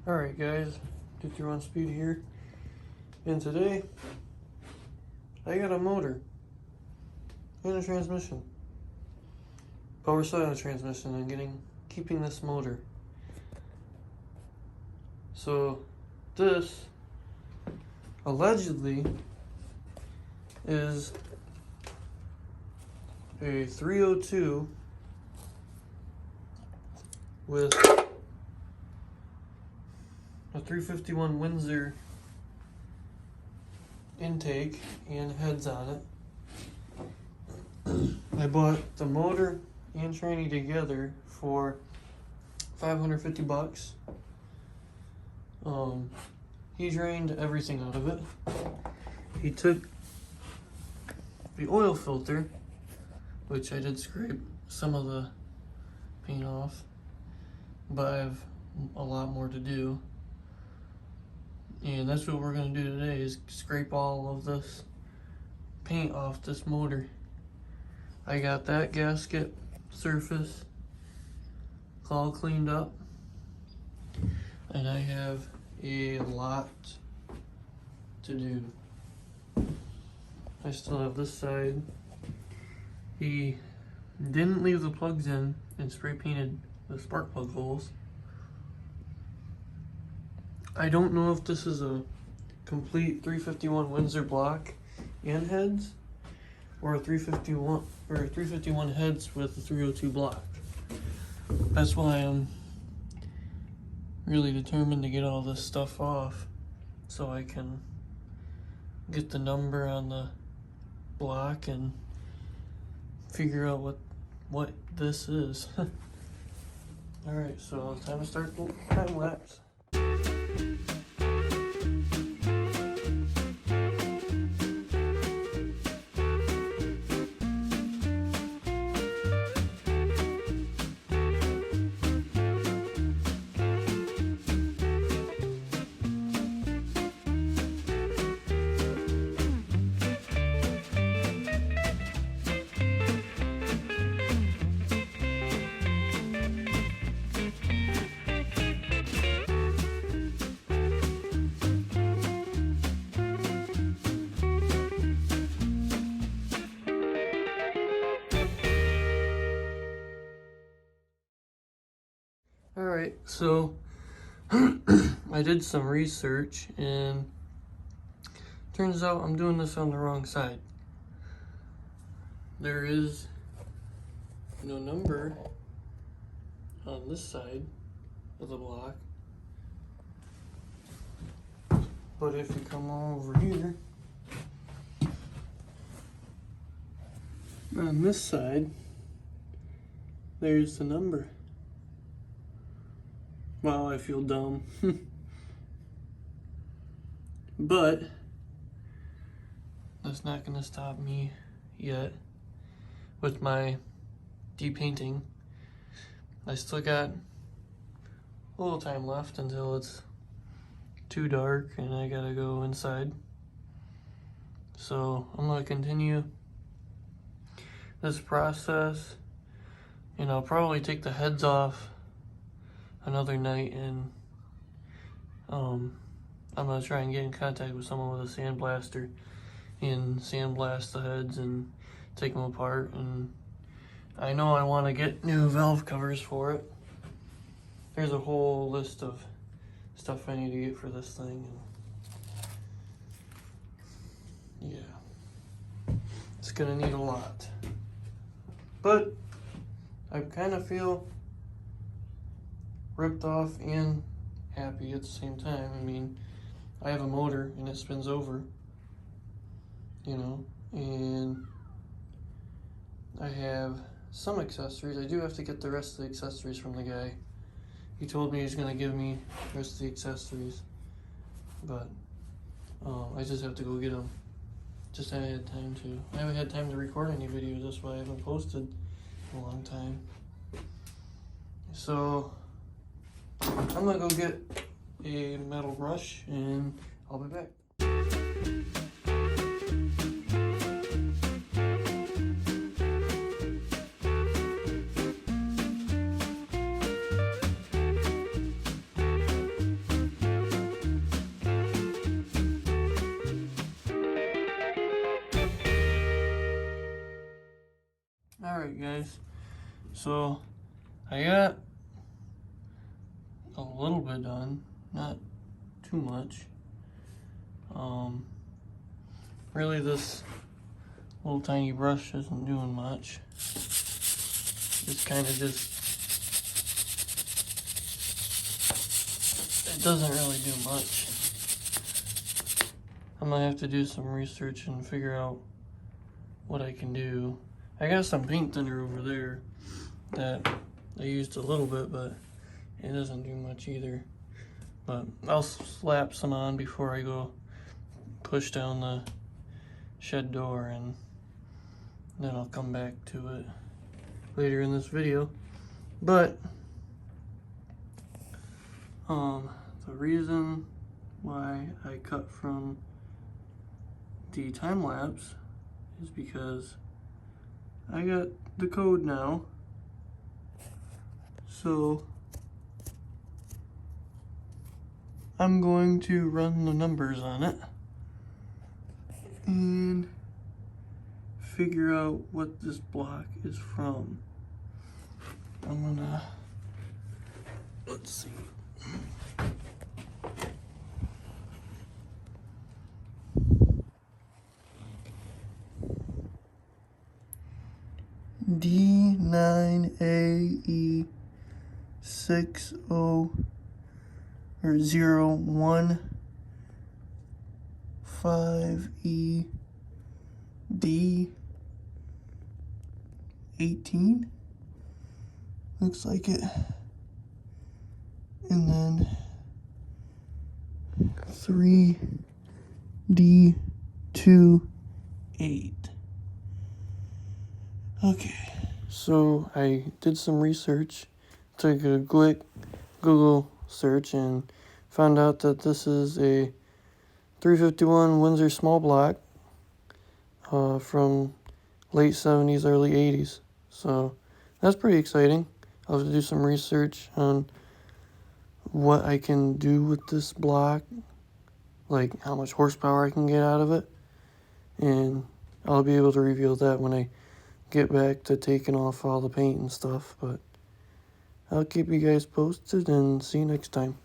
Alright guys, get through on speed here. And today, I got a motor and a transmission. But we're still on a transmission and keeping this motor. So this allegedly is a 302 with a 351 Windsor intake and heads on it. I bought the motor and tranny together for $550. He drained everything out of it. He took the oil filter, which I did scrape some of the paint off, but I have a lot more to do. And that's what we're going to do today, is scrape all of this paint off this motor. I got that gasket surface all cleaned up, and I have a lot to do. I still have this side. He didn't leave the plugs in and spray painted the spark plug holes. I don't know if this is a complete 351 Windsor block and heads, or a 351 heads with a 302 block. That's why I'm really determined to get all this stuff off, so I can get the number on the block and figure out what this is. Alright, so it's time to start the time lapse. Alright, so I did some research, and turns out I'm doing this on the wrong side. There is no number on this side of the block, but if you come over here, on this side, there's the number. Wow, I feel dumb. But that's not gonna stop me yet with my depainting. I still got a little time left until it's too dark and I gotta go inside. So I'm gonna continue this process, and I'll probably take the heads off another night, and I'm gonna try and get in contact with someone with a sandblaster and sandblast the heads and take them apart. And I know I want to get new valve covers for it. There's a whole list of stuff I need to get for this thing, and yeah, it's gonna need a lot, but I kind of feel ripped off and happy at the same time. I mean, I have a motor and it spins over, you know, and I have some accessories. I do have to get the rest of the accessories from the guy. He told me he's gonna give me the rest of the accessories, but I just have to go get them. Just haven't had time to. I haven't had time to record any videos. That's why I haven't posted in a long time. So I'm gonna go get a metal brush and I'll be back. Alright guys, so I got a little bit done, not too much. Really this little tiny brush isn't doing much. It's kind of just, it doesn't really do much. I'm gonna have to do some research and figure out what I can do. I got some paint thinner over there that I used a little bit, but it doesn't do much either. But I'll slap some on before I go push down the shed door, and then I'll come back to it later in this video. But the reason why I cut from the time lapse is because I got the code now, so I'm going to run the numbers on it and figure out what this block is from. I'm gonna, let's see. D9AE60 or 015ED18, looks like it, and then 3D28. Okay, so I did some research, took a quick Google search, and found out that this is a 351 Windsor small block from late 70s, early 80s. So that's pretty exciting. I'll have to do some research on what I can do with this block, like how much horsepower I can get out of it, and I'll be able to reveal that when I get back to taking off all the paint and stuff. But I'll keep you guys posted and see you next time.